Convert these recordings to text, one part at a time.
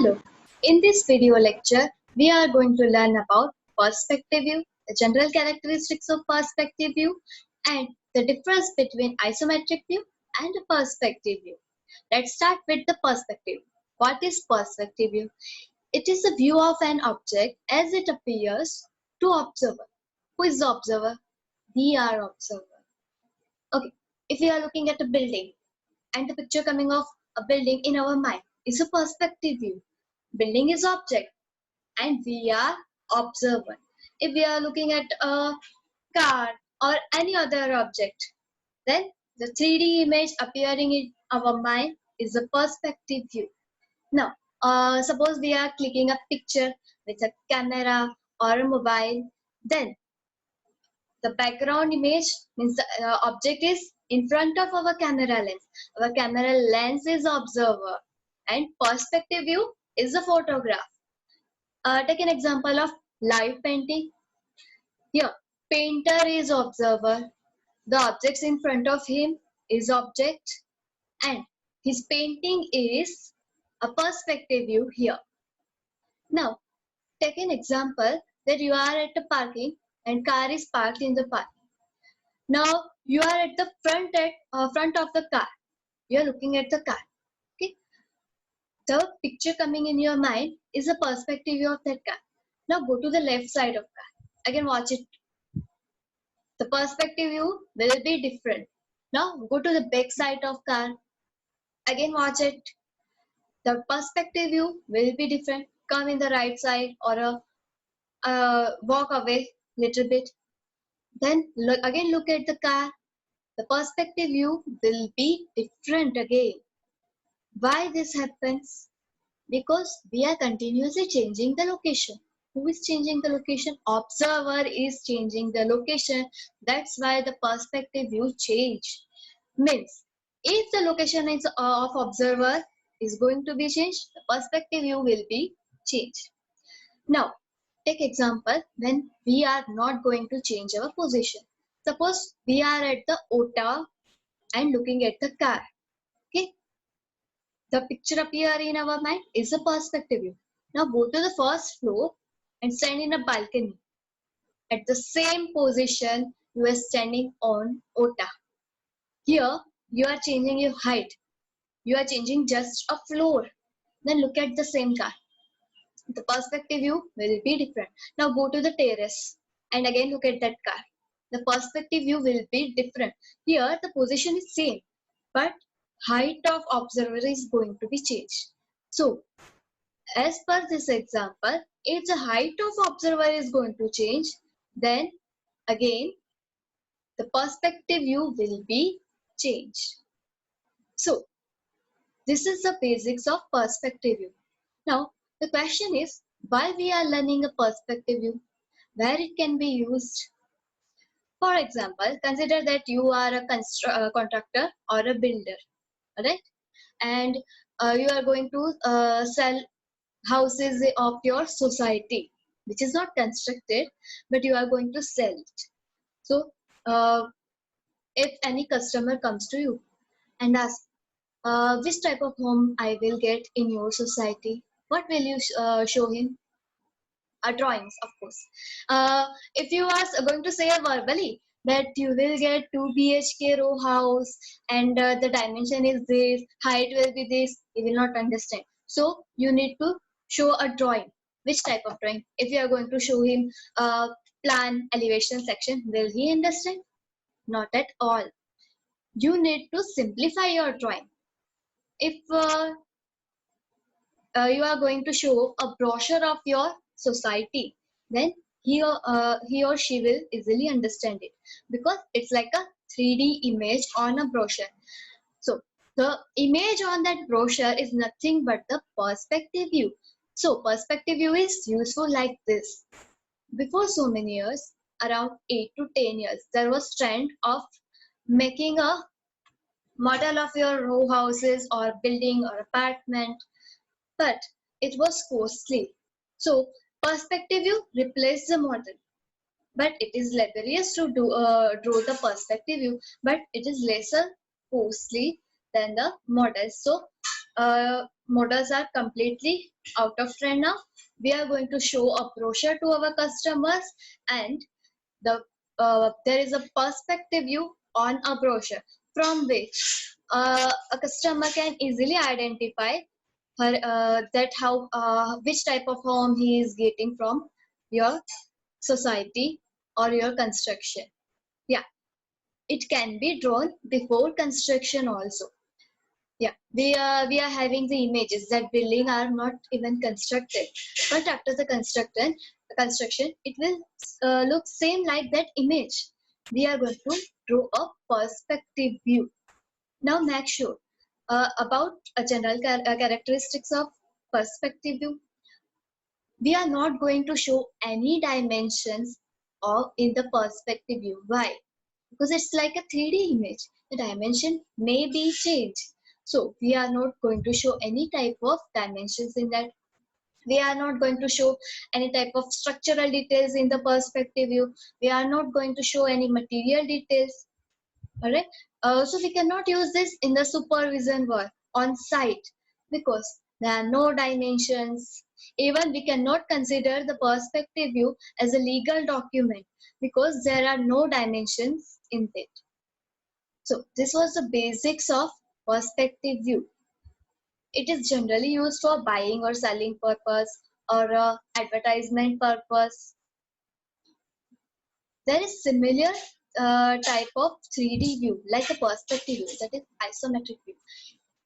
Hello, in this video lecture, we are going to learn about perspective view, the general characteristics of perspective view, and the difference between isometric view and a perspective view. Let's start with the perspective. What is perspective view? It is a view of an object as it appears to observer. Who is the observer? We are observer. Okay, if we are looking at a building and the picture coming of a building in our mind is a perspective view. Building is object and we are observer. If we are looking at a car or any other object, then the 3D image appearing in our mind is a perspective view. Now, suppose we are clicking a picture with a camera or a mobile, then the background image means the object is in front of our camera lens. Our camera lens is observer and perspective view is a photograph. Take an example of live painting. Here, painter is observer. The objects in front of him is object and his painting is a perspective view here. Now, take an example that you are at a parking and car is parked in the parking. Now you are at the front of the car. You are looking at the car. Okay. The picture coming in your mind is a perspective view of that car. Now go to the left side of car. Again watch it. The perspective view will be different. Now go to the back side of car. Again watch it. The perspective view will be different. Come in the right side or walk away little bit. Then look at the car. The perspective view will be different again. Why this happens? Because we are continuously changing the location. Who is changing the location? Observer is changing the location. That's why the perspective view change. Means if the location is of observer is going to be changed, the perspective view will be changed. Now take example when we are not going to change our position. Suppose we are at the OTA and looking at the car. Okay, the picture appear in our mind is a perspective view. Now go to the first floor and stand in a balcony. At the same position you are standing on OTA. Here you are changing your height. You are changing just a floor. Then look at the same car. The perspective view will be different. Now go to the terrace and again look at that car. The perspective view will be different. Here the position is same, but height of observer is going to be changed. So as per this example, if the height of observer is going to change, then again the perspective view will be changed. So this is the basics of perspective view. Now the question is why we are learning a perspective view, where it can be used. For example, consider that you are a contractor or a builder, alright, and you are going to sell houses of your society, which is not constructed, but you are going to sell it. So, if any customer comes to you and asks, which type of home I will get in your society, what will you show him? Drawings, of course. If you are going to say verbally that you will get 2 BHK row house and the dimension is this, height will be this, he will not understand. So you need to show a drawing. Which type of drawing? If you are going to show him plan, elevation section, will he understand? Not at all. You need to simplify your drawing. If you are going to show a brochure of your society, then he or she will easily understand it because it's like a 3D image on a brochure. So the image on that brochure is nothing but the perspective view. So perspective view is useful like this. Before so many years, around 8 to 10 years, there was trend of making a model of your row houses or building or apartment, but it was costly. So perspective view replaced the model, but it is laborious to draw the perspective view, but it is lesser costly than the model. So models are completely out of trend now. We are going to show a brochure to our customers, and there is a perspective view on a brochure from which a customer can easily identify which type of home he is getting from your society or your construction. Yeah, it can be drawn before construction also. Yeah, we are having the images that building are not even constructed, but after the construction, it will look same like that image. We are going to draw a perspective view. Now, make sure about a general characteristics of perspective view. We are not going to show any dimensions of in the perspective view. Why? Because it's like a 3D image. The dimension may be changed. So we are not going to show any type of dimensions in that. We are not going to show any type of structural details in the perspective view. We are not going to show any material details. Alright. So we cannot use this in the supervision work on site because there are no dimensions. Even we cannot consider the perspective view as a legal document because there are no dimensions in it. So this was the basics of perspective view. It is generally used for buying or selling purpose or advertisement purpose. There is similar type of 3D view like a perspective view, that is isometric view.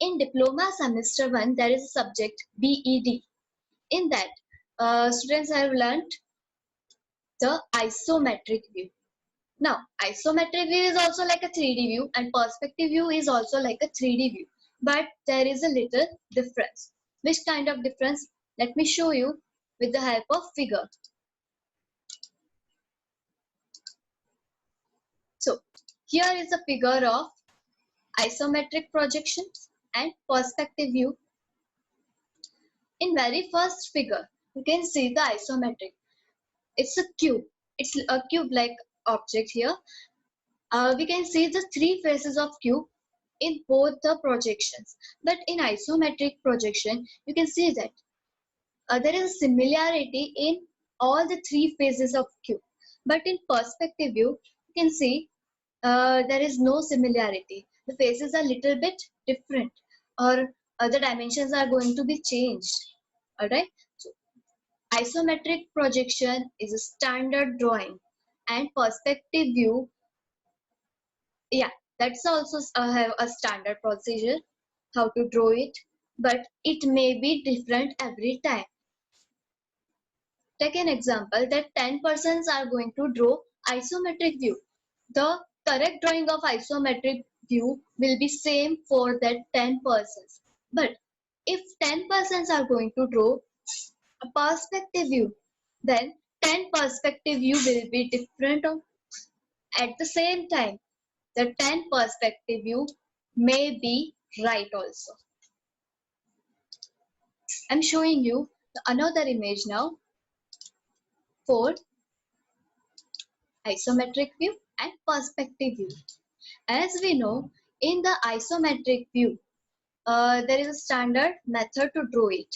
In diploma semester 1, there is a subject BED. In that, students have learnt the isometric view. Now, isometric view is also like a 3D view and perspective view is also like a 3D view. But there is a little difference. Which kind of difference? Let me show you with the help of figure. So, here is a figure of isometric projection and perspective view. In very first figure, you can see the isometric. It's a cube. It's a cube-like object here. We can see the three faces of cube in both the projections. But in isometric projection, you can see that there is a similarity in all the three faces of cube. But in perspective view, you can see there is no similarity. The faces are little bit different, or the dimensions are going to be changed. Alright. So, isometric projection is a standard drawing, and perspective view, yeah, that's also have a standard procedure how to draw it, but it may be different every time. Take an example that 10 persons are going to draw isometric view. The correct drawing of isometric view will be same for that 10 persons. But if 10 persons are going to draw a perspective view, then 10 perspective view will be different at the same time. The 10 perspective view may be right also. I'm showing you another image now for isometric view and perspective view. As we know, in the isometric view, there is a standard method to draw it.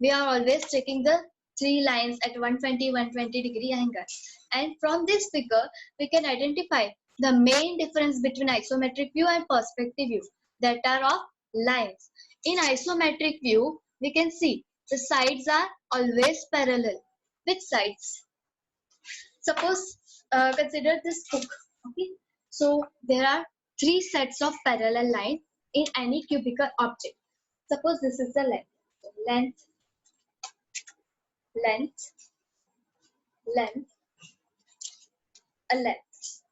We are always taking the three lines at 120 degree angle. And from this figure, we can identify the main difference between isometric view and perspective view, that are of lines. In isometric view, we can see the sides are always parallel. Which sides? Suppose consider this book. Okay, so there are three sets of parallel lines in any cubical object. Suppose this is the length. So length, length, length, a length.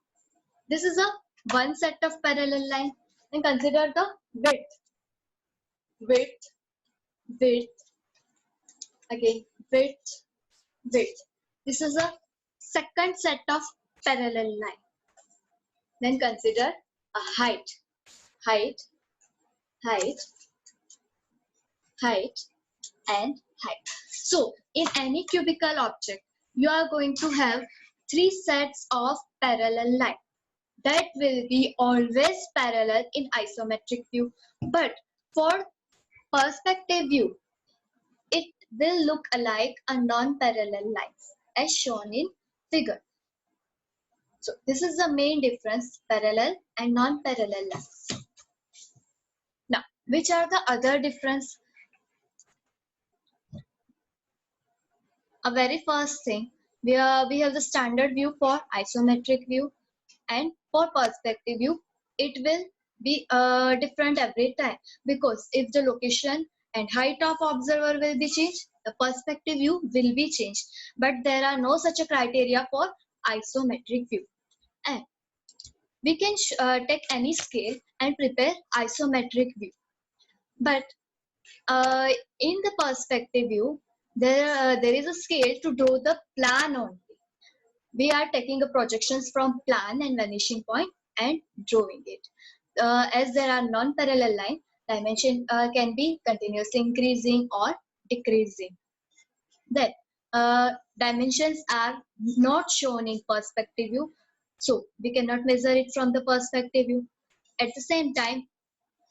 This is a one set of parallel line. And consider the width, width, width, again width, width. This is a second set of parallel line. Then consider a height, height, height, height, and height. So in any cubical object, you are going to have three sets of parallel line that will be always parallel in isometric view. But for perspective view, it will look alike a non-parallel lines as shown in figure. So this is the main difference, parallel and non-parallel lines. Now, which are the other difference? A very first thing, we have the standard view for isometric view, and for perspective view it will be different every time, because if the location and height of observer will be changed, the perspective view will be changed, but there are no such a criteria for isometric view. And we can take any scale and prepare isometric view, but in the perspective view there is a scale to draw the plan only. We are taking the projections from plan and vanishing point and drawing it. As there are non-parallel line, dimension can be continuously increasing or decreasing. Then dimensions are not shown in perspective view, so we cannot measure it from the perspective view. At the same time,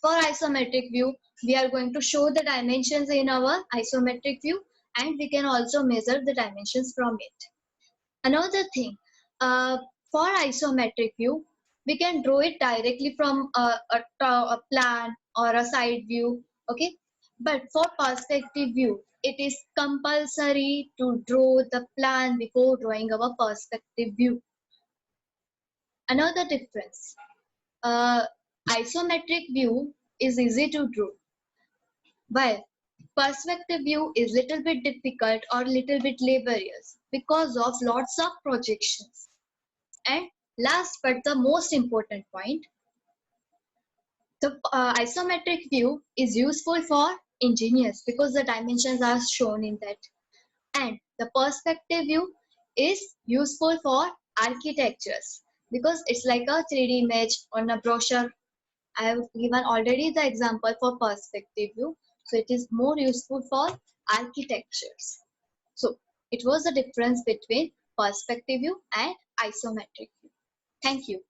for isometric view, we are going to show the dimensions in our isometric view, and we can also measure the dimensions from it. Another thing, for isometric view, we can draw it directly from a plan or a side view, okay? But for perspective view, it is compulsory to draw the plan before drawing our perspective view. Another difference, uh, isometric view is easy to draw, while perspective view is little bit difficult or little bit laborious because of lots of projections. And last but the most important point, the isometric view is useful for engineers because the dimensions are shown in that. And the perspective view is useful for architectures because it's like a 3D image on a brochure. I have given already the example for perspective view. So it is more useful for architectures. So it was the difference between perspective view and isometric view. Thank you.